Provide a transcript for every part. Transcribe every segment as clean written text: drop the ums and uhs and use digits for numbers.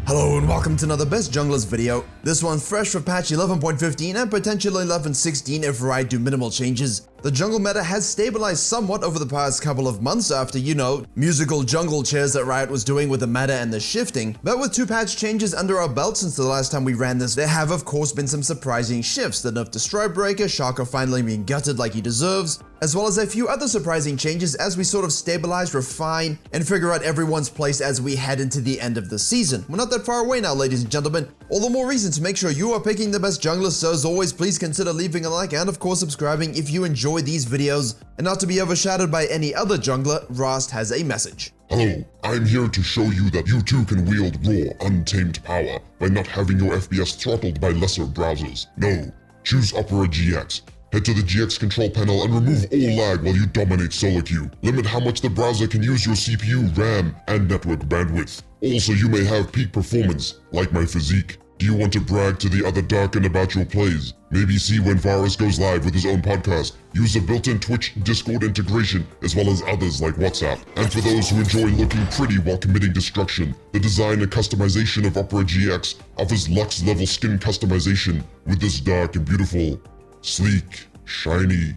Hello and welcome to another Best Junglers video. This one's fresh for patch 11.15 and potentially 11.16 if Riot do minimal changes. The jungle meta has stabilized somewhat over the past couple of months after, musical jungle chairs that Riot was doing with the meta and the shifting. But with 2 patch changes under our belt since the last time we ran this, there have of course been some surprising shifts. The nerf to Strikebreaker, Shaka finally being gutted like he deserves, as well as a few other surprising changes as we sort of stabilize, refine, and figure out everyone's place as we head into the end of the season. We're not that far away now, ladies and gentlemen. All the more reason to make sure you are picking the best junglers, so as always, please consider leaving a like and of course subscribing if you enjoy these videos. And not to be overshadowed by any other jungler, Rast has a message. Hello, I'm here to show you that you too can wield raw, untamed power by not having your FPS throttled by lesser browsers. No, choose Opera GX. Head to the GX control panel and remove all lag while you dominate solo queue. Limit how much the browser can use your CPU, RAM, and network bandwidth. Also, you may have peak performance, like my physique. Do you want to brag to the other Darkin about your plays? Maybe see when Varus goes live with his own podcast. Use the built-in Twitch Discord integration, as well as others like WhatsApp. And for those who enjoy looking pretty while committing destruction, the design and customization of Opera GX offers luxe-level skin customization with this dark and beautiful, sleek, shiny.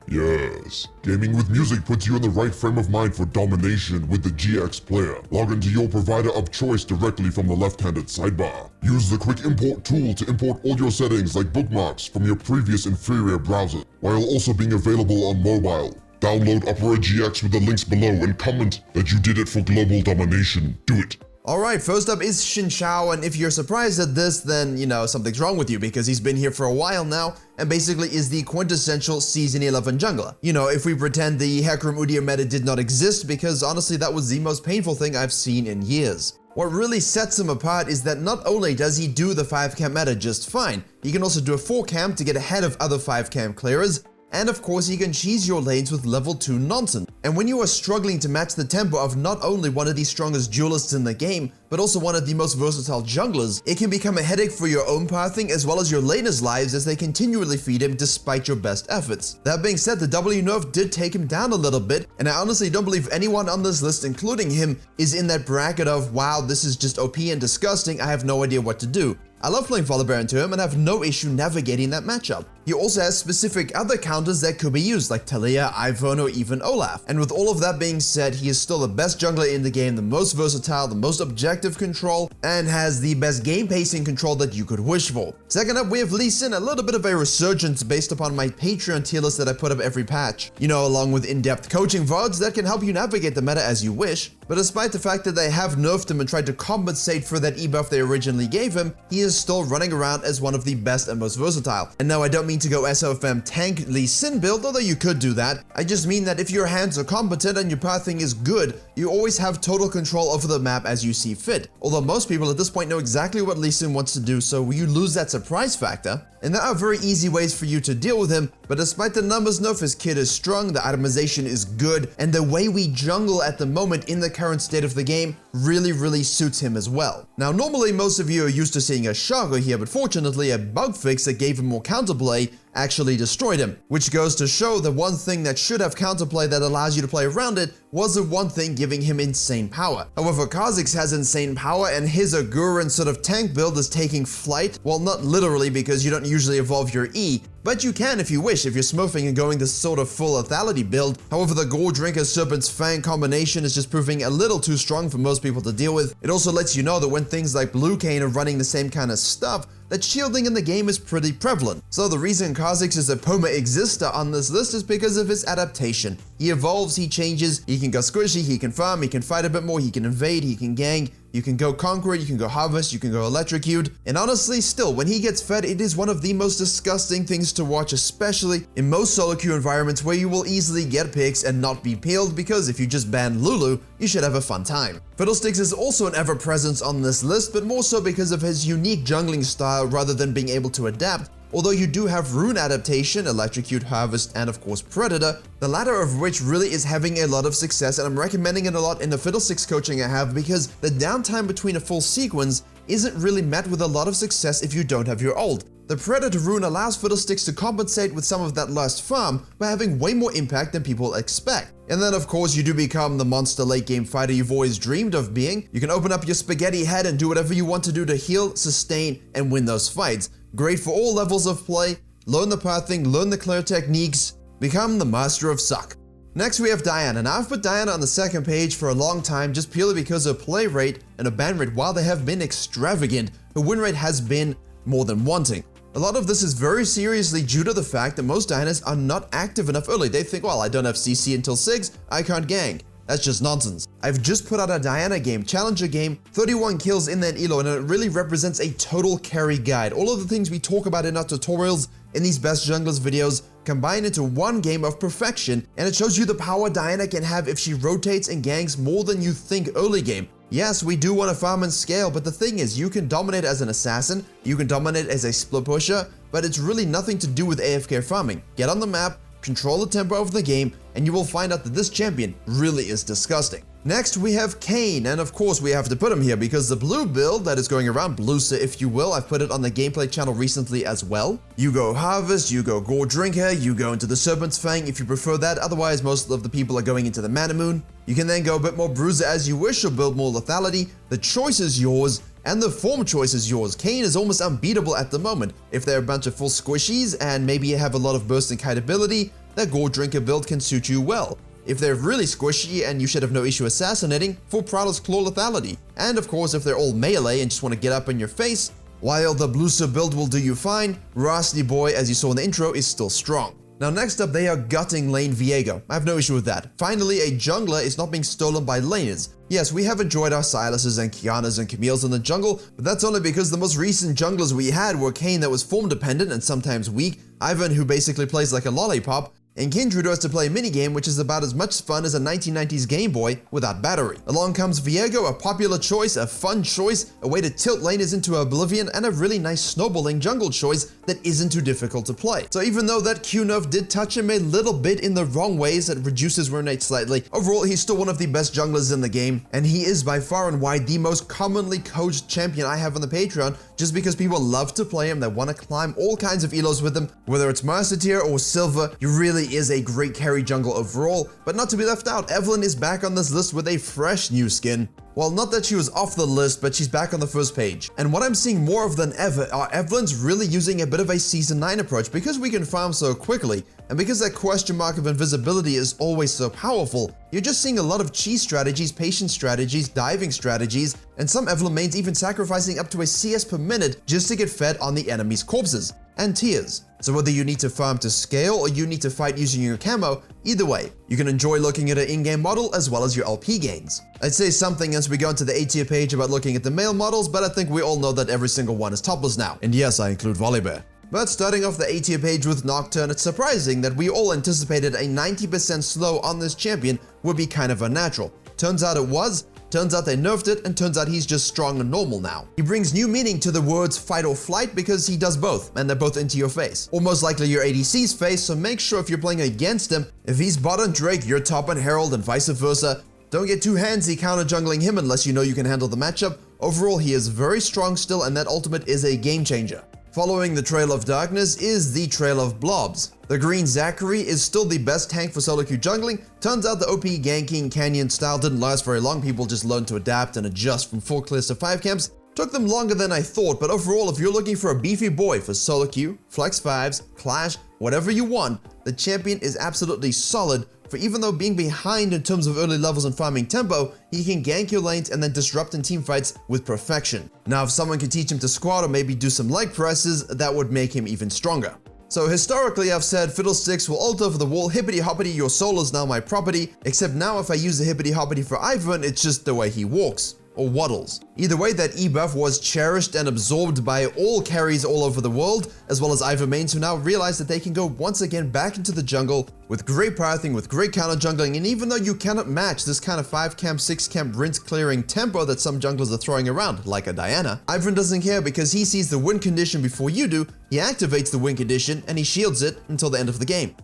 Yes. Gaming with music puts you in the right frame of mind for domination with the GX player. Log into your provider of choice directly from the left-handed sidebar. Use the quick import tool to import all your settings like bookmarks from your previous inferior browser, while also being available on mobile. Download Opera GX with the links below and comment that you did it for global domination. Do it. Alright, first up is Xin Chao, and if you're surprised at this, then, something's wrong with you because he's been here for a while now and basically is the quintessential Season 11 jungler. If we pretend the Hecarim Udyr meta did not exist, because honestly that was the most painful thing I've seen in years. What really sets him apart is that not only does he do the 5 camp meta just fine, he can also do a 4 camp to get ahead of other 5 camp clearers, and of course he can cheese your lanes with level 2 nonsense. And when you are struggling to match the tempo of not only one of the strongest duelists in the game, but also one of the most versatile junglers, it can become a headache for your own pathing as well as your laners' lives as they continually feed him despite your best efforts. That being said, the W nerf did take him down a little bit, and I honestly don't believe anyone on this list, including him, is in that bracket of, wow, this is just OP and disgusting, I have no idea what to do. I love playing Volibear into him and have no issue navigating that matchup. He also has specific other counters that could be used, like Talia, Ivern, or even Olaf. And with all of that being said, he is still the best jungler in the game, the most versatile, the most objective control, and has the best game pacing control that you could wish for. Second up, we have Lee Sin, a little bit of a resurgence based upon my Patreon tier list that I put up every patch. Along with in-depth coaching VODs that can help you navigate the meta as you wish. But despite the fact that they have nerfed him and tried to compensate for that e-buff they originally gave him, he is still running around as one of the best and most versatile. And no, I don't mean to go SOFM tank Lee Sin build, although you could do that. I just mean that if your hands are competent and your pathing is good, you always have total control over the map as you see fit. Although most people at this point know exactly what Lee Sin wants to do, so you lose that surprise factor. And there are very easy ways for you to deal with him, but despite the numbers nerf, his kit is strong, the itemization is good, and the way we jungle at the moment in the current state of the game really suits him as well. Now normally most of you are used to seeing a Shaka here, but fortunately a bug fix that gave him more counterplay actually destroyed him, which goes to show the one thing that should have counterplay that allows you to play around it was the one thing giving him insane power. However, Kha'Zix has insane power and his Aguran sort of tank build is taking flight, well not literally because you don't usually evolve your E, but you can if you wish, if you're smurfing and going this sort of full lethality build. However, the Gore Drinker Serpent's Fang combination is just proving a little too strong for most people to deal with. It also lets you know that when things like Blue Kane are running the same kind of stuff, that shielding in the game is pretty prevalent. So the reason Kha'Zix is a Poma Exister on this list is because of his adaptation. He evolves, he changes, he can go squishy, he can farm, he can fight a bit more, he can invade, he can gank, you can go Conqueror, you can go Harvest, you can go Electrocute, and honestly still, when he gets fed, it is one of the most disgusting things to watch, especially in most solo queue environments where you will easily get picks and not be peeled, because if you just ban Lulu, you should have a fun time. Fiddlesticks is also an ever-presence on this list, but more so because of his unique jungling style rather than being able to adapt. Although you do have Rune adaptation, Electrocute, Harvest, and of course Predator, the latter of which really is having a lot of success, and I'm recommending it a lot in the Fiddlesticks coaching I have because the downtime between a full sequence isn't really met with a lot of success if you don't have your ult. The Predator rune allows Fiddlesticks to compensate with some of that lost farm by having way more impact than people expect. And then of course you do become the monster late game fighter you've always dreamed of being. You can open up your spaghetti head and do whatever you want to do to heal, sustain, and win those fights. Great for all levels of play. Learn the pathing, learn the clear techniques, become the master of suck. Next we have Diane, and I've put Diane on the second page for a long time just purely because her play rate and her ban rate, while they have been extravagant, her win rate has been more than wanting. A lot of this is very seriously due to the fact that most Dianas are not active enough early. They think, well, I don't have CC until 6, I can't gank. That's just nonsense. I've just put out a Diana game, challenger game, 31 kills in that elo, and it really represents a total carry guide. All of the things we talk about in our tutorials, in these best junglers videos, combined into one game of perfection, and it shows you the power Diana can have if she rotates and ganks more than you think early game. Yes, we do want to farm and scale, but the thing is, you can dominate as an assassin, you can dominate as a split pusher, but it's really nothing to do with AFK farming. Get on the map, control the tempo of the game, and you will find out that this champion really is disgusting. Next we have Kane, and of course we have to put him here because the blue build that is going around, Blusa if you will, I've put it on the gameplay channel recently as well. You go Harvest, you go Gore Drinker, you go into the Serpent's Fang if you prefer that, otherwise most of the people are going into the Mana Moon. You can then go a bit more Bruiser as you wish or build more lethality. The choice is yours, and the form choice is yours. Kane is almost unbeatable at the moment. If they're a bunch of full squishies and maybe you have a lot of burst and kite ability, that Gore Drinker build can suit you well. If they're really squishy and you should have no issue assassinating, full Prowler's Claw lethality. And of course if they're all melee and just want to get up in your face, while the Blusa build will do you fine, Rusty Boy, as you saw in the intro, is still strong. Now next up they are gutting lane Viego. I have no issue with that. Finally a jungler is not being stolen by laners. Yes, we have enjoyed our Silases and Kianas and Camille's in the jungle, but that's only because the most recent junglers we had were Kane that was form dependent and sometimes weak, Ivan who basically plays like a lollipop, and Kindred who has to play a minigame which is about as much fun as a 1990s Game Boy without battery. Along comes Viego, a popular choice, a fun choice, a way to tilt laners into oblivion, and a really nice snowballing jungle choice that isn't too difficult to play. So even though that Q nerf did touch him a little bit in the wrong ways, that reduces win rate slightly, overall he's still one of the best junglers in the game, and he is by far and wide the most commonly coached champion I have on the Patreon, just because people love to play him, they want to climb all kinds of elos with him, whether it's Master Tier or Silver. He really is a great carry jungle overall, but not to be left out, Evelyn is back on this list with a fresh new skin. Well, not that she was off the list, but she's back on the first page. And what I'm seeing more of than ever are Evelyn's really using a bit of a Season 9 approach because we can farm so quickly, and because that question mark of invisibility is always so powerful, you're just seeing a lot of cheese strategies, patience strategies, diving strategies, and some Evelyn mains even sacrificing up to a CS per minute just to get fed on the enemy's corpses and tears. So whether you need to farm to scale or you need to fight using your camo, either way, you can enjoy looking at an in-game model as well as your LP gains. I'd say something as we go into the A tier page about looking at the male models, but I think we all know that every single one is topless now. And yes, I include Volibear. But starting off the A tier page with Nocturne, it's surprising that we all anticipated a 90% slow on this champion would be kind of unnatural. Turns out it was. Turns out they nerfed it, and turns out he's just strong and normal now. He brings new meaning to the words fight or flight because he does both, and they're both into your face. Or most likely your ADC's face, so make sure if you're playing against him, if he's bot on Drake, you're top on Herald and vice versa. Don't get too handsy counter jungling him unless you know you can handle the matchup. Overall, he is very strong still, and that ultimate is a game changer. Following the Trail of Darkness is the Trail of Blobs. The green Zachary is still the best tank for solo queue jungling. Turns out the OP ganking Canyon style didn't last very long. People just learned to adapt and adjust from 4 clears to 5 camps. Took them longer than I thought, but overall if you're looking for a beefy boy for solo queue, flex 5s, clash, whatever you want, the champion is absolutely solid. For even though being behind in terms of early levels and farming tempo, he can gank your lanes and then disrupt in teamfights with perfection. Now if someone can teach him to squat or maybe do some leg presses, that would make him even stronger. So historically I've said Fiddlesticks will ult over the wall, hippity hoppity, your soul is now my property, except now if I use the hippity hoppity for Ivan, it's just the way he walks. Or waddles. Either way, that E-buff was cherished and absorbed by all carries all over the world, as well as Ivan mains who now realize that they can go once again back into the jungle with great pathing, with great counter jungling, and even though you cannot match this kind of 5 camp, 6 camp rinse clearing tempo that some junglers are throwing around, like a Diana, Ivan doesn't care because he sees the win condition before you do, he activates the win condition, and he shields it until the end of the game.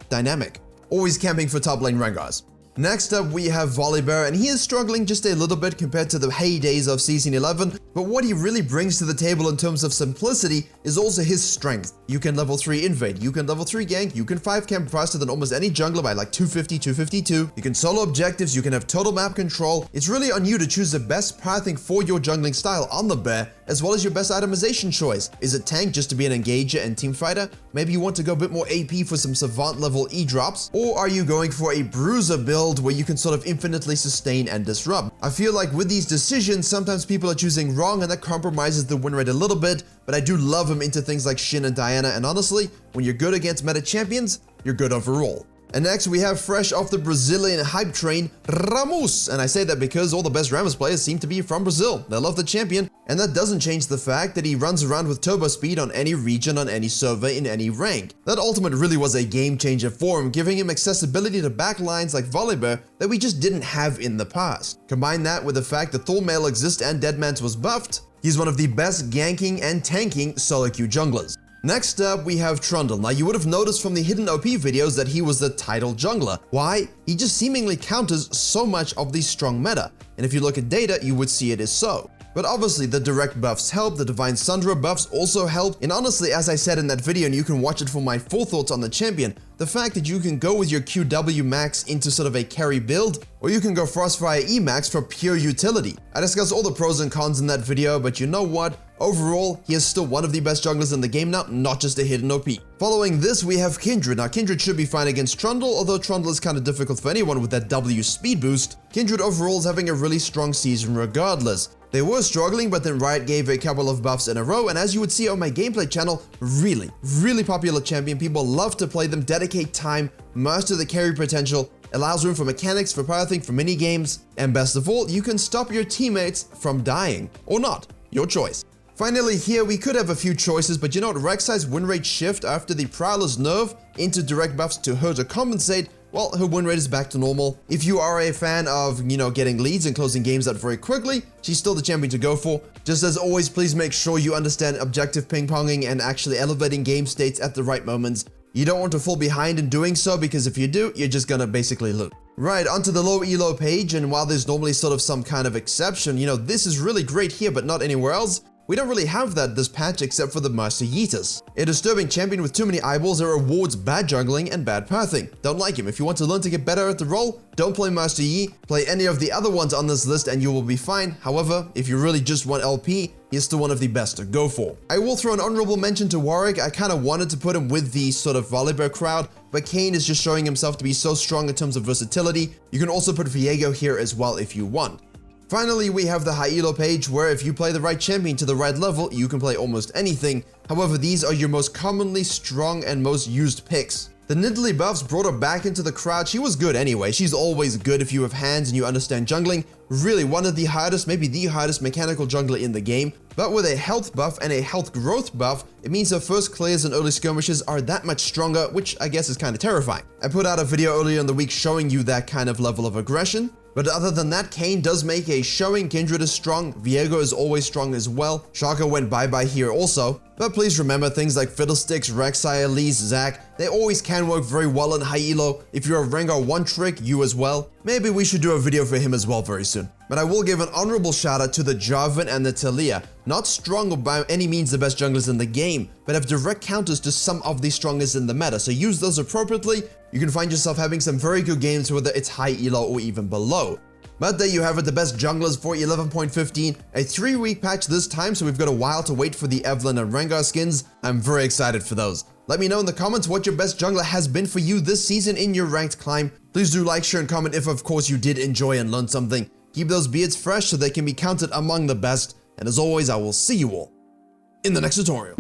Dynamic. Always camping for top lane Rengars. Next up, we have Volibear, and he is struggling just a little bit compared to the heydays of Season 11, but what he really brings to the table in terms of simplicity is also his strength. You can level 3 invade, you can level 3 gank, you can 5 camp faster than almost any jungler by like 250, 252, you can solo objectives, you can have total map control. It's really on you to choose the best pathing for your jungling style on the bear, as well as your best itemization choice. Is it tank just to be an engager and team fighter? Maybe you want to go a bit more AP for some savant level E-drops? Or are you going for a bruiser build where you can sort of infinitely sustain and disrupt? I feel like with these decisions, sometimes people are choosing wrong and that compromises the win rate a little bit, but I do love him into things like Xin and Diana, and honestly, when you're good against meta champions, you're good overall. And next we have fresh off the Brazilian hype train, Ramus. And I say that because all the best Ramus players seem to be from Brazil. They love the champion, and that doesn't change the fact that he runs around with turbo speed on any region, on any server, in any rank. That ultimate really was a game changer for him, giving him accessibility to backlines like Volibear that we just didn't have in the past. Combine that with the fact that Thormail exists and Deadman's was buffed, he's one of the best ganking and tanking solo queue junglers. Next up, we have Trundle. Now, you would have noticed from the hidden OP videos that he was the title jungler. Why? He just seemingly counters so much of the strong meta, and if you look at data, you would see it is so. But obviously, the direct buffs help, the Divine Sundra buffs also help, and honestly, as I said in that video, and you can watch it for my full thoughts on the champion, the fact that you can go with your QW max into sort of a carry build, or you can go Frostfire E max for pure utility. I discuss all the pros and cons in that video, but you know what? Overall, he is still one of the best junglers in the game now, not just a hidden OP. Following this, we have Kindred. Now, Kindred should be fine against Trundle, although Trundle is kind of difficult for anyone with that W speed boost. Kindred overall is having a really strong season regardless. They were struggling, but then Riot gave a couple of buffs in a row, and as you would see on my gameplay channel, really popular champion. People love to play them, dedicate time, master the carry potential, allows room for mechanics, for pathing, for mini games, and best of all, you can stop your teammates from dying. Or not. Your choice. Finally, here we could have a few choices, but you know what? Rek'Sai's win rate shift after the Prowler's nerf into direct buffs to her to compensate, well, her win rate is back to normal. If you are a fan of, getting leads and closing games out very quickly, she's still the champion to go for. Just as always, please make sure you understand objective ping-ponging and actually elevating game states at the right moments. You don't want to fall behind in doing so, because if you do, you're just gonna basically lose. Right, onto the low elo page, and while there's normally sort of some kind of exception, this is really great here, but not anywhere else. We don't really have that this patch except for the Master Yeetus. A disturbing champion with too many eyeballs that rewards bad jungling and bad pathing. Don't like him. If you want to learn to get better at the role, don't play Master Yi, play any of the other ones on this list and you will be fine. However, if you really just want LP, he's still one of the best to go for. I will throw an honorable mention to Warwick. I kind of wanted to put him with the sort of Volibear crowd, but Kane is just showing himself to be so strong in terms of versatility. You can also put Virkayu here as well if you want. Finally, we have the high elo page, where if you play the right champion to the right level, you can play almost anything. However, these are your most commonly strong and most used picks. The Nidalee buffs brought her back into the crowd. She was good anyway. She's always good if you have hands and you understand jungling. Really one of the hardest, maybe the hardest mechanical jungler in the game. But with a health buff and a health growth buff, it means her first clears and early skirmishes are that much stronger, which I guess is kind of terrifying. I put out a video earlier in the week showing you that kind of level of aggression. But other than that, Kane does make a showing. Kindred is strong. Viego is always strong as well. Shaka went bye-bye here also. But please remember, things like Fiddlesticks, Rek'Sai, Elise, Zac, they always can work very well in high elo. If you're a Rengar one trick, you as well. Maybe we should do a video for him as well very soon. But I will give an honorable shout out to the Jarvan and the Talia. Not strong or by any means the best junglers in the game, but have direct counters to some of the strongest in the meta. So use those appropriately. You can find yourself having some very good games, whether it's high elo or even below. But there you have it, the best junglers for 11.15, a 3-week patch this time, so we've got a while to wait for the Evelyn and Rengar skins. I'm very excited for those. Let me know in the comments what your best jungler has been for you this season in your ranked climb. Please do like, share, and comment if of course you did enjoy and learn something. Keep those beards fresh so they can be counted among the best, and as always, I will see you all in the next tutorial.